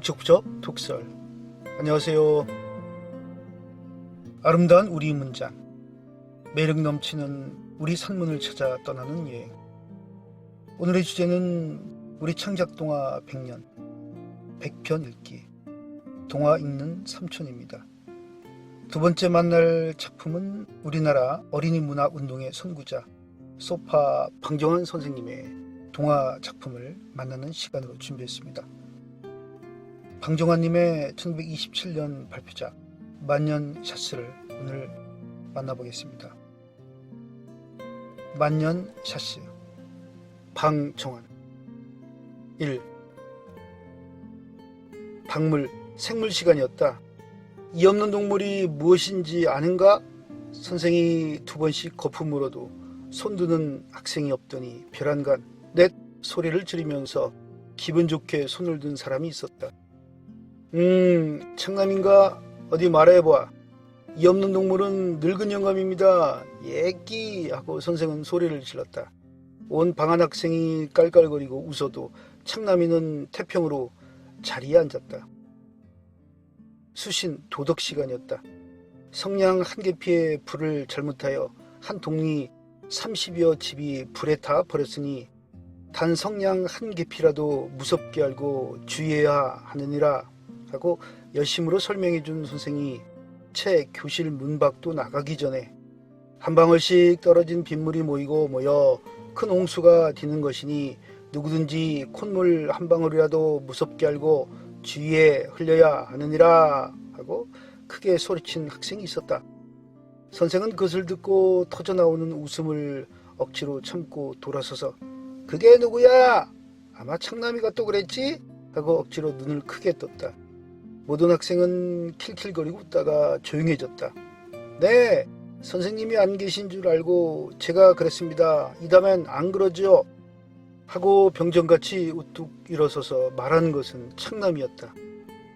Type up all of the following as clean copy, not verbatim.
북적북적 독설. 안녕하세요. 아름다운 우리 문장, 매력 넘치는 우리 산문을 찾아 떠나는 여행. 오늘의 주제는 우리 창작동화 100년 100편 읽기, 동화 읽는 삼촌입니다. 두 번째 만날 작품은 우리나라 어린이 문학 운동의 선구자 소파 방정환 선생님의 동화 작품을 만나는 시간으로 준비했습니다. 방정환님의 1927년 발표작 만년 샤스를 오늘 만나보겠습니다. 만년 샤스. 방정환. 1. 박물, 생물 시간이었다. 이 없는 동물이 무엇인지 아는가? 선생이 두 번씩 거품으로도 손드는 학생이 없더니 별안간 넷 소리를 지르면서 기분 좋게 손을 든 사람이 있었다. 창남인가? 어디 말해봐. 이 없는 동물은 늙은 영감입니다. 예끼 하고 선생은 소리를 질렀다. 온 방한 학생이 깔깔거리고 웃어도 창남이는 태평으로 자리에 앉았다. 수신 도덕 시간이었다. 성냥 한 계피에 불을 잘못하여 한 동리 30여 집이 불에 타 버렸으니 단 성냥 한 계피라도 무섭게 알고 주의해야 하느니라 하고 열심으로 설명해 준 선생이 채 교실 문 밖도 나가기 전에 한 방울씩 떨어진 빗물이 모여 큰 홍수가 되는 것이니 누구든지 콧물 한 방울이라도 무섭게 알고 주위에 흘려야 하느니라 하고 크게 소리친 학생이 있었다. 선생은 그것을 듣고 터져나오는 웃음을 억지로 참고 돌아서서 그게 누구야? 아마 창남이가 또 그랬지? 하고 억지로 눈을 크게 떴다. 모든 학생은 킬킬거리고 웃다가 조용해졌다. 네, 선생님이 안 계신 줄 알고 제가 그랬습니다. 이다음엔 안 그러죠? 하고 병정같이 우뚝 일어서서 말한 것은 창남이었다.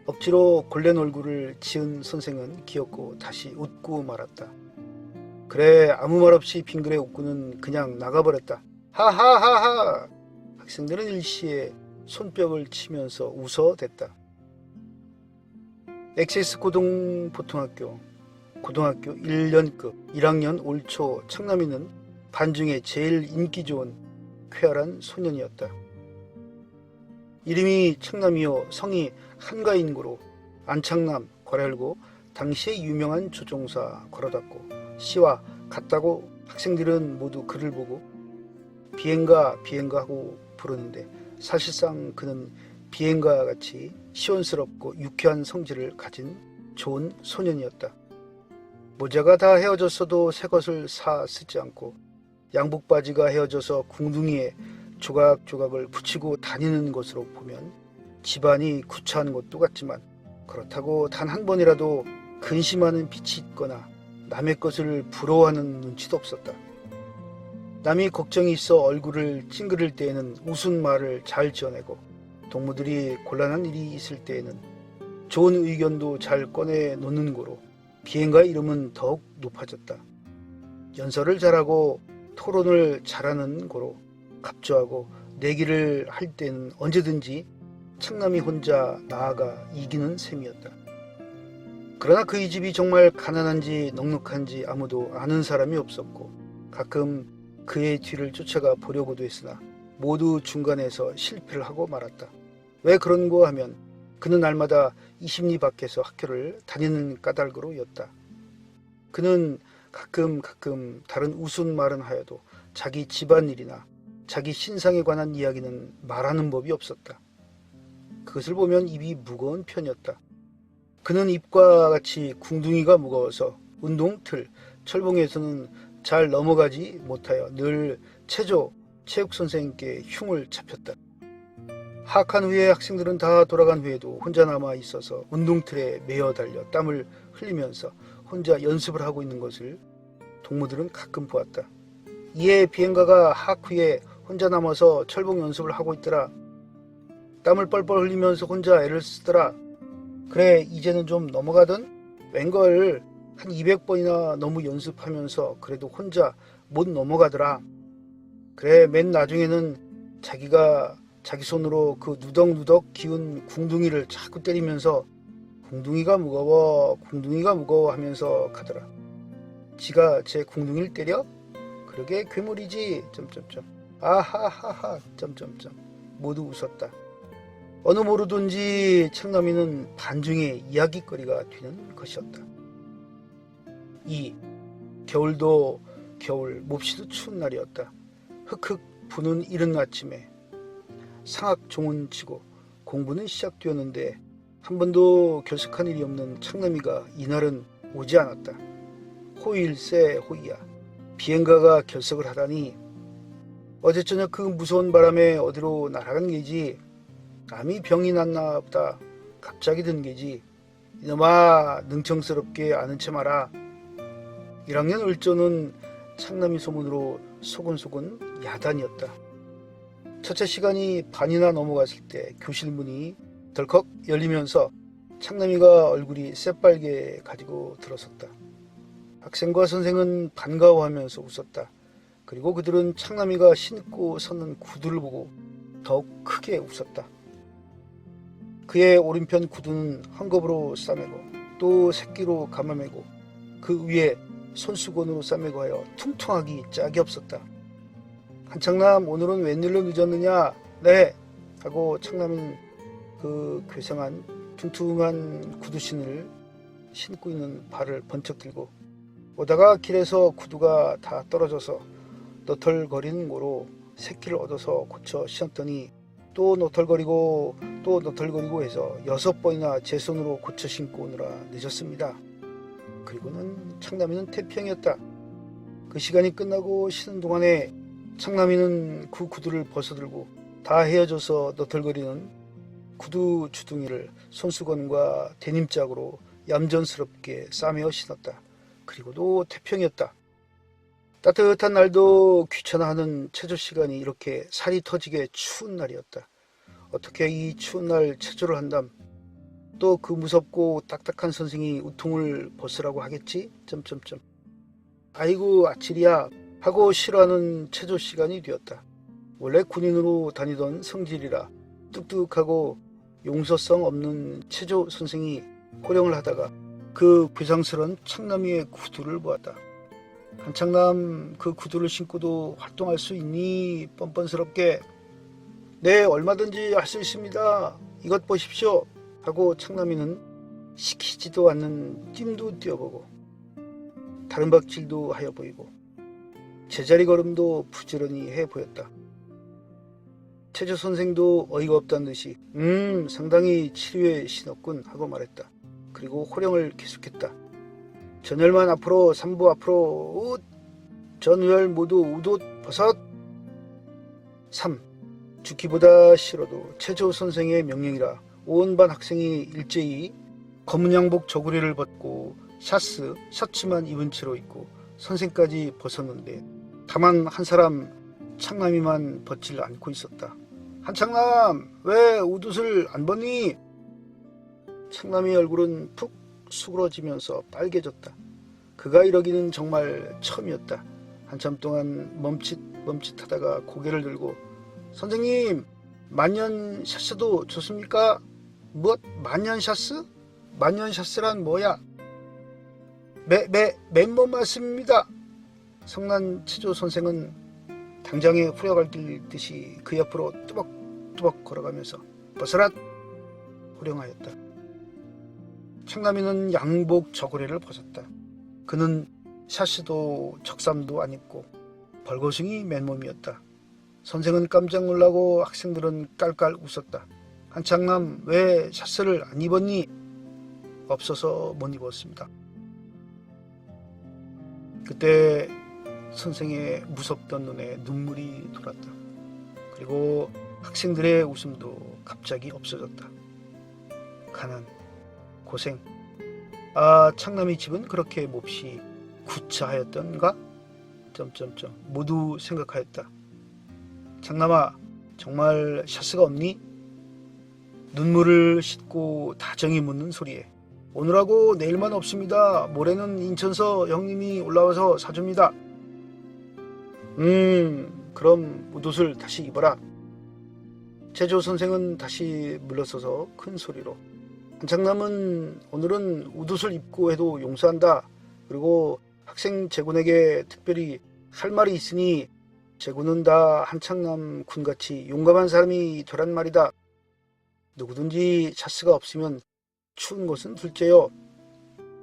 억지로 골렌 얼굴을 지은 선생은 기었고 다시 웃고 말았다. 그래, 아무 말 없이 빙그레 웃고는 그냥 나가버렸다. 하하하하! 학생들은 일시에 손뼉을 치면서 웃어댔다. XS 고등보통학교 고등학교 1년급 1학년 올 초 창남이는 반 중에 제일 인기 좋은 쾌활한 소년이었다. 이름이 창남이요 성이 한가인고로 안창남 괄열고 당시의 유명한 조종사 걸어닫고 시와 같다고 학생들은 모두 그를 보고 비행가 하고 부르는데 사실상 그는 비행가 같이 시원스럽고 유쾌한 성질을 가진 좋은 소년이었다. 모자가 다 헤어졌어도 새 것을 사 쓰지 않고 양복 바지가 헤어져서 궁둥이에 조각조각을 붙이고 다니는 것으로 보면 집안이 구차한 것도 같지만 그렇다고 단 한 번이라도 근심하는 빛이 있거나 남의 것을 부러워하는 눈치도 없었다. 남이 걱정이 있어 얼굴을 찡그릴 때에는 웃은 말을 잘 지어내고 동무들이 곤란한 일이 있을 때에는 좋은 의견도 잘 꺼내 놓는 고로 비행가의 이름은 더욱 높아졌다. 연설을 잘하고 토론을 잘하는 고로 갑조하고 내기를 할 때는 언제든지 창남이 혼자 나아가 이기는 셈이었다. 그러나 그의 집이 정말 가난한지 넉넉한지 아무도 아는 사람이 없었고 가끔 그의 뒤를 쫓아가 보려고도 했으나 모두 중간에서 실패를 하고 말았다. 왜 그런고 하면 그는 날마다 20리 밖에서 학교를 다니는 까닭으로였다. 그는 가끔 다른 우스운 말은 하여도 자기 집안일이나 자기 신상에 관한 이야기는 말하는 법이 없었다. 그것을 보면 입이 무거운 편이었다. 그는 입과 같이 궁둥이가 무거워서 운동틀, 철봉에서는 잘 넘어가지 못하여 늘 체육 선생님께 흉을 잡혔다. 하악한 후에 학생들은 다 돌아간 후에도 혼자 남아 있어서 운동틀에 매어 달려 땀을 흘리면서 혼자 연습을 하고 있는 것을 동무들은 가끔 보았다. 이에 비행가가 하악 후에 혼자 남아서 철봉 연습을 하고 있더라. 땀을 뻘뻘 흘리면서 혼자 애를 쓰더라. 그래, 이제는 좀 넘어가든? 웬걸 한 200번이나 너무 연습하면서 그래도 혼자 못 넘어가더라. 그래, 맨 나중에는 자기가 자기 손으로 그 누덕누덕 기운 궁둥이를 자꾸 때리면서 궁둥이가 무거워 하면서 가더라. 지가 제 궁둥이를 때려? 그러게 괴물이지. 아하하하. 모두 웃었다. 어느 모르든지 창남이는 반중의 이야기거리가 되는 것이었다. 2. 겨울도 겨울, 몹시도 추운 날이었다. 흑흑 부는 이른 아침에 상학종은 치고 공부는 시작되었는데 한 번도 결석한 일이 없는 창남이가 이날은 오지 않았다. 호일세 호이야. 비행가가 결석을 하다니 어제 저녁 그 무서운 바람에 어디로 날아간 게지. 남이 병이 났나 보다. 갑자기 든 게지. 이놈아 능청스럽게 아는 체 마라. 1학년 을조는 창남이 소문으로 소곤소곤 야단이었다. 첫째 시간이 반이나 넘어갔을 때 교실 문이 덜컥 열리면서 창남이가 얼굴이 새빨개 가지고 들어섰다. 학생과 선생은 반가워하면서 웃었다. 그리고 그들은 창남이가 신고 섰는 구두를 보고 더욱 크게 웃었다. 그의 오른편 구두는 헝겊으로 싸매고 또 새끼로 감아매고 그 위에 손수건으로 싸매고 하여 퉁퉁하기 짝이 없었다. 한창남 오늘은 웬일로 늦었느냐? 네 하고 창남은 그 괴상한 퉁퉁한 구두신을 신고 있는 발을 번쩍 들고 오다가 길에서 구두가 다 떨어져서 너털거리는 고로 새끼를 얻어서 고쳐 신었더니 또 너털거리고 해서 6번이나 제 손으로 고쳐 신고 오느라 늦었습니다. 그리고는 창남이는 태평이었다. 그 시간이 끝나고 쉬는 동안에 창남이는 그 구두를 벗어들고 다 헤어져서 너털거리는 구두 주둥이를 손수건과 데님짝으로 얌전스럽게 싸매어 신었다. 그리고도 태평이었다. 따뜻한 날도 귀찮아하는 체조 시간이 이렇게 살이 터지게 추운 날이었다. 어떻게 이 추운 날 체조를 한담? 또 그 무섭고 딱딱한 선생이 우통을 벗으라고 하겠지? 아이고 아찔이야 하고 싫어하는 체조 시간이 되었다. 원래 군인으로 다니던 성질이라 뚝뚝하고 용서성 없는 체조 선생이 호령을 하다가 그 괴상스런 창남이의 구두를 보았다. 한창남 그 구두를 신고도 활동할 수 있니? 뻔뻔스럽게. 네 얼마든지 할 수 있습니다. 이것 보십시오 하고 창남이는 시키지도 않는 뜀도 뛰어보고 다른박질도 하여 보이고 제자리 걸음도 부지런히 해 보였다. 체조 선생도 어이가 없다는 듯이 상당히 치료에 신었군 하고 말했다. 그리고 호령을 계속했다. 전열만 앞으로 3부 앞으로 웃 전열 모두 우옷 벗어 3. 죽기보다 싫어도 체조 선생의 명령이라 온 반 학생이 일제히 검은 양복 저고리를 벗고 셔츠만 입은 채로 입고 선생까지 벗었는데 다만 한 사람 창남이만 벗질 않고 있었다. 한창남 왜 웃옷을 안 벗니? 창남의 얼굴은 푹 수그러지면서 빨개졌다. 그가 이러기는 정말 처음이었다. 한참 동안 멈칫하다가 고개를 들고 선생님 만년 샤스도 좋습니까? 무엇 만년 샤스? 만년 샤스란 뭐야? 맨몸 말씀입니다. 성난 체조 선생은 당장에 후려갈 듯이 그 옆으로 뚜벅뚜벅 걸어가면서 벗어라 호령하였다. 창남이는 양복 저고리를 벗었다. 그는 샤스도 적삼도 안 입고 벌거숭이 맨몸이었다. 선생은 깜짝 놀라고 학생들은 깔깔 웃었다. 한창남 왜 샤스를 안 입었니? 없어서 못 입었습니다. 그때 선생의 무섭던 눈에 눈물이 돌았다. 그리고 학생들의 웃음도 갑자기 없어졌다. 가난, 고생. 아, 창남이 집은 그렇게 몹시 구차하였던가? 모두 생각하였다. 창남아, 정말 샤스가 없니? 눈물을 씻고 다정히 묻는 소리에 오늘하고 내일만 없습니다. 모레는 인천서 형님이 올라와서 사줍니다. 그럼 웃옷을 다시 입어라. 최조 선생은 다시 물러서서 큰 소리로 한창남은 오늘은 웃옷을 입고 해도 용서한다. 그리고 학생 제군에게 특별히 할 말이 있으니 제군은 다 한창남 군같이 용감한 사람이 되란 말이다. 누구든지 샤스가 없으면 추운 것은 둘째요.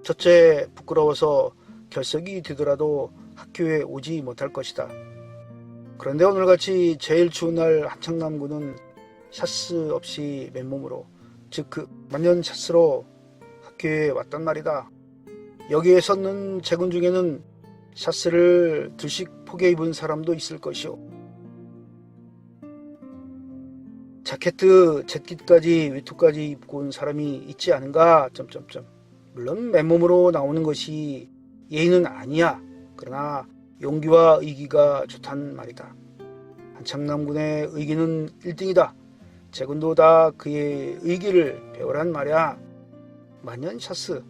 첫째 부끄러워서 결석이 되더라도 학교에 오지 못할 것이다. 그런데 오늘같이 제일 추운 날 한창남군은 샤스 없이 맨몸으로 즉 그 만년 샤스로 학교에 왔단 말이다. 여기에 섰는 제군 중에는 샤스를 들씩 포개 입은 사람도 있을 것이오. 자켓트 재킷까지 위투까지 입고 온 사람이 있지 않은가? 물론 맨몸으로 나오는 것이 예의는 아니야. 그러나 용기와 의기가 좋단 말이다. 한창남군의 의기는 1등이다. 제군도 다 그의 의기를 배우란 말이야. 만년 샤스,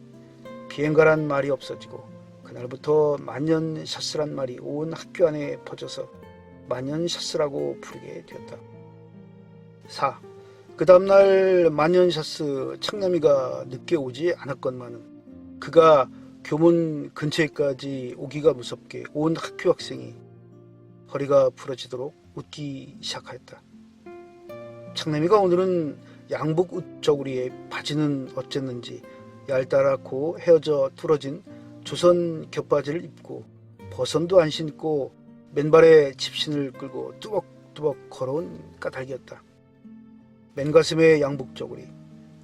비행가란 말이 없어지고 그날부터 만년 샤스란 말이 온 학교 안에 퍼져서 만년 샤스라고 부르게 되었다. 4. 그 다음날 만년 샤스 창남이가 늦게 오지 않았건만은 그가 교문 근처에까지 오기가 무섭게 온 학교 학생이 허리가 부러지도록 웃기 시작하였다. 창남이가 오늘은 양복 웃저고리에 바지는 어쨌는지 얇다랗고 헤어져 뚫어진 조선 겹바지를 입고 버선도 안 신고 맨발에 집신을 끌고 뚜벅뚜벅 걸어온 까닭이었다. 맨가슴에 양복저고리,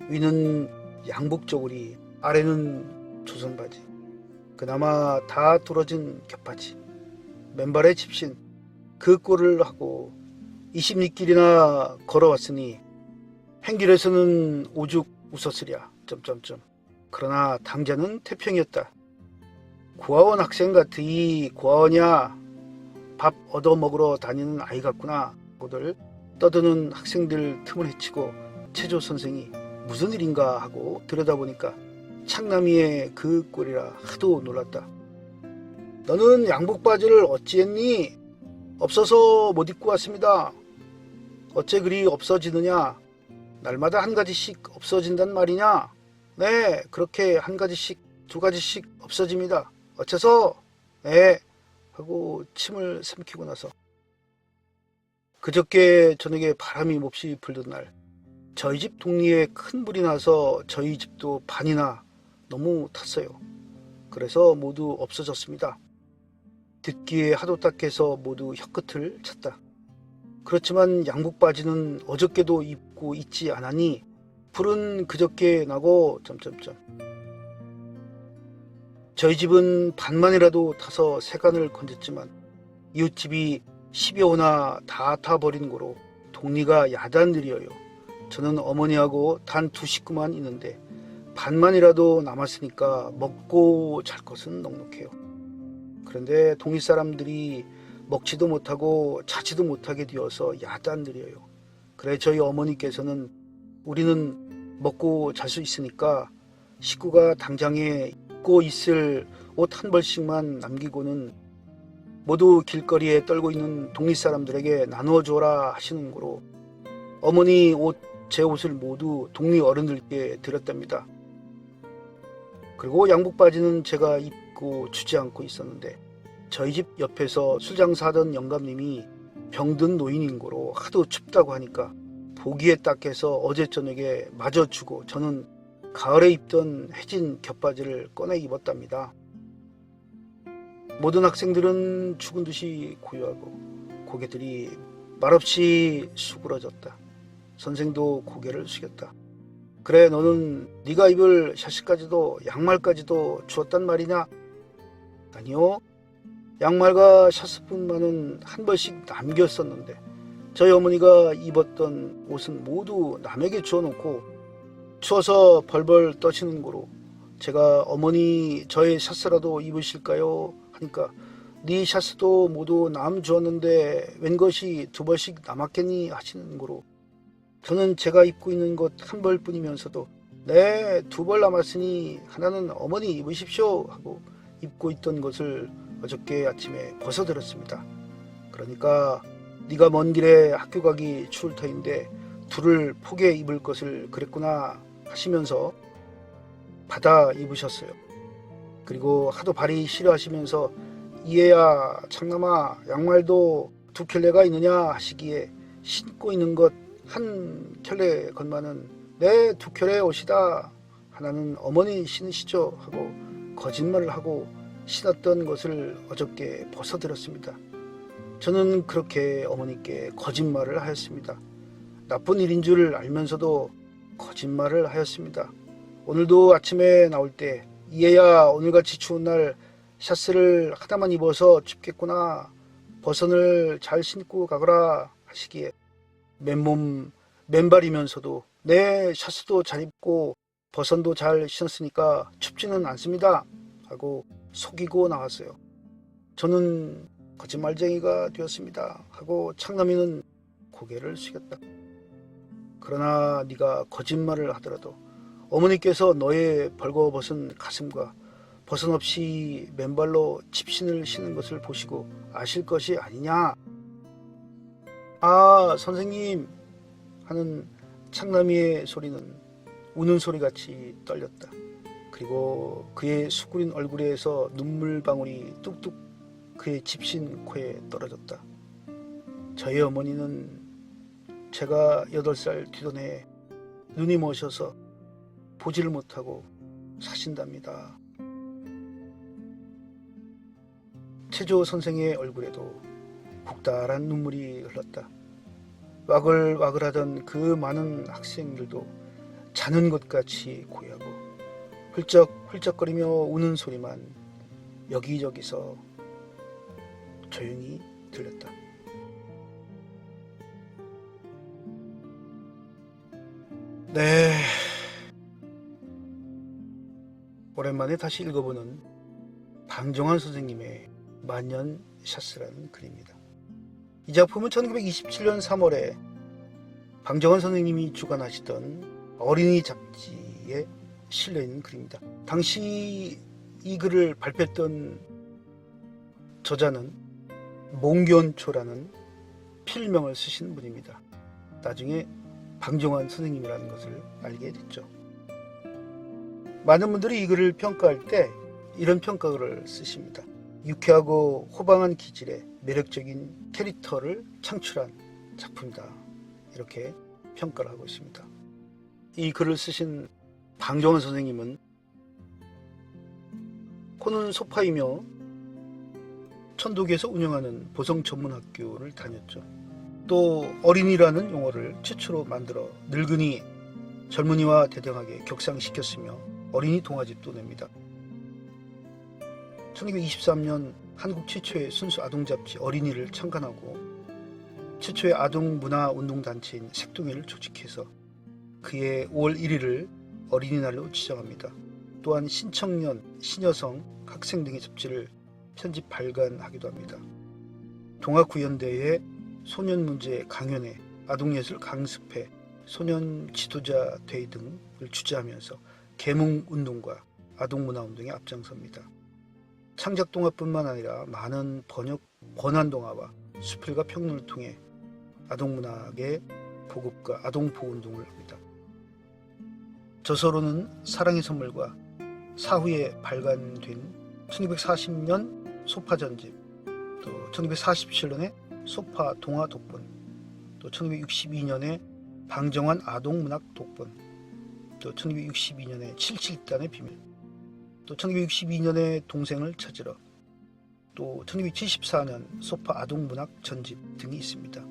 위는 양복저고리, 아래는 조선바지, 그나마 다 뚫어진 겹바지, 맨발에 집신, 그 꼴을 하고 20리길이나 걸어왔으니 행길에서는 오죽 웃었으랴. 그러나 당자는 태평이었다. 고아원 학생 같으이 고아원이야. 밥 얻어먹으러 다니는 아이 같구나. 고들 떠드는 학생들 틈을 헤치고 최조 선생이 무슨 일인가 하고 들여다보니까 창남이의 그 꼴이라 하도 놀랐다. 너는 양복바지를 어찌했니? 없어서 못 입고 왔습니다. 어째 그리 없어지느냐? 날마다 한 가지씩 없어진단 말이냐? 네, 그렇게 한 가지씩, 두 가지씩 없어집니다. 어째서? 네, 하고 침을 삼키고 나서 그저께 저녁에 바람이 몹시 불던 날 저희 집 동리에 큰 불이 나서 저희 집도 반이나 너무 탔어요. 그래서 모두 없어졌습니다. 듣기에 하도 딱해서 모두 혀끝을 찼다. 그렇지만 양복바지는 어저께도 입고 있지 않았니? 불은 그저께 나고 저희 집은 반만이라도 타서 세간을 건졌지만 이웃집이 10여 호나 다 타버린 거로 동리가 야단들이어요. 저는 어머니하고 단 2 식구만 있는데 반만이라도 남았으니까 먹고 잘 것은 넉넉해요. 그런데 동리 사람들이 먹지도 못하고 자지도 못하게 되어서 야단들이어요. 그래 저희 어머니께서는 우리는 먹고 잘 수 있으니까 식구가 당장에 입고 있을 옷 한 벌씩만 남기고는 모두 길거리에 떨고 있는 동리 사람들에게 나누어 줘라 하시는 거로 어머니 옷, 제 옷을 모두 동리 어른들께 드렸답니다. 그리고 양복바지는 제가 입고 주지 않고 있었는데 저희 집 옆에서 술장사하던 영감님이 병든 노인인 거로 하도 춥다고 하니까 보기에 딱해서 어제 저녁에 마저 주고 저는 가을에 입던 해진 겹바지를 꺼내 입었답니다. 모든 학생들은 죽은 듯이 고요하고 고개들이 말없이 수그러졌다. 선생도 고개를 숙였다. 그래 너는 네가 입을 샤시까지도 양말까지도 주었단 말이냐? 아니요. 양말과 샤스뿐만은 한 벌씩 남겼었는데 저희 어머니가 입었던 옷은 모두 남에게 주워놓고 추워서 벌벌 떠시는 거로 제가 어머니 저의 샤스라도 입으실까요? 하니까 네 샤스도 모두 남 주었는데 웬 것이 2벌씩 남았겠니? 하시는 거로 저는 제가 입고 있는 것 한 벌뿐이면서도 네 2벌 남았으니 하나는 어머니 입으십시오 하고 입고 있던 것을 어저께 아침에 벗어들었습니다. 그러니까 네가 먼 길에 학교 가기 추울 터인데 둘을 포개 입을 것을 그랬구나 하시면서 받아 입으셨어요. 그리고 하도 발이 시려하시면서 이해야 창남아 양말도 두 켤레가 있느냐 하시기에 신고 있는 것 한 켤레 건만은 네 두 켤레 옷이다. 하나는 어머니 신으시죠 하고 거짓말을 하고 신었던 것을 어저께 벗어들었습니다. 저는 그렇게 어머니께 거짓말을 하였습니다. 나쁜 일인 줄 알면서도 거짓말을 하였습니다. 오늘도 아침에 나올 때 이해야 오늘같이 추운 날 샤스를 하나만 입어서 춥겠구나. 버선을 잘 신고 가거라 하시기에 맨발이면서도 네 샤스도 잘 입고 버선도 잘 신었으니까 춥지는 않습니다 하고 속이고 나왔어요. 저는 거짓말쟁이가 되었습니다 하고 창남이는 고개를 숙였다. 그러나 네가 거짓말을 하더라도 어머니께서 너의 벌거벗은 가슴과 버선 없이 맨발로 집신을 신은 것을 보시고 아실 것이 아니냐. 아 선생님 하는 창남이의 소리는 우는 소리같이 떨렸다. 그리고 그의 수그린 얼굴에서 눈물방울이 뚝뚝 그의 집신 코에 떨어졌다. 저희 어머니는 제가 8살 뒤던 해에 눈이 머셔서 보지를 못하고 사신답니다. 최조 선생의 얼굴에도 국달한 눈물이 흘렀다. 와글와글하던 그 많은 학생들도 자는 것 같이 고요하고 훌쩍훌쩍거리며 우는 소리만 여기저기서 조용히 들렸다. 네, 오랜만에 다시 읽어보는 방정환 선생님의 만년 샤스라는 글입니다. 이 작품은 1927년 3월에 방정환 선생님이 주관하시던 어린이 잡지에 실려있는 글입니다. 당시 이 글을 발표했던 저자는 몽견초라는 필명을 쓰신 분입니다. 나중에 방정환 선생님이라는 것을 알게 됐죠. 많은 분들이 이 글을 평가할 때 이런 평가를 쓰십니다. 유쾌하고 호방한 기질의 매력적인 캐릭터를 창출한 작품이다. 이렇게 평가를 하고 있습니다. 이 글을 쓰신 방정환 선생님은 코는 소파이며 천도교에서 운영하는 보성 전문학교를 다녔죠. 또 어린이라는 용어를 최초로 만들어 늙은이, 젊은이와 대등하게 격상시켰으며 어린이 동화집도 냅니다. 1923년 한국 최초의 순수 아동 잡지 어린이를 창간하고 최초의 아동 문화 운동 단체인 색동이를 조직해서 그해 5월 1일을 어린이날로 지정합니다. 또한 신청년, 신여성, 학생 등의 잡지를 편집 발간하기도 합니다. 동아구연대회 소년문제 강연회, 아동예술 강습회, 소년 지도자 대회 등을 주재하면서 계몽운동과 아동문화운동에 앞장섭니다. 창작동화뿐만 아니라 많은 번안동화와 수필과 평론을 통해 아동문학의 보급과 아동보호운동을 합니다. 저서로는 사랑의 선물과 사후에 발간된 1940년 소파전집, 또 1947년에 소파 동화 독본, 또 1962년에 방정환 아동문학 독본, 또 1962년에 77단의 비밀, 또 1962년에 동생을 찾으러, 또 1974년 소파 아동문학 전집 등이 있습니다.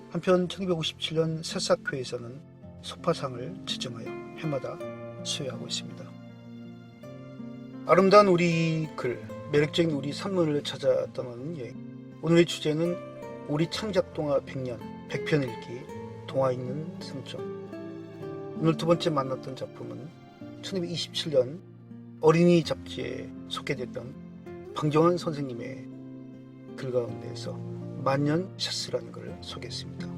한편 1957년 새싹회에서는 소파상을 지정하여 해마다 수여하고 있습니다. 아름다운 우리 글, 매력적인 우리 산문을 찾아 떠나는 여행. 오늘의 주제는 우리 창작동화 100년, 100편 읽기, 동화 읽는 승점. 오늘 두 번째 만났던 작품은 1927년 어린이 잡지에 소개됐던 방정환 선생님의 글 가운데에서 만년 샤스라는 글을 소개했습니다.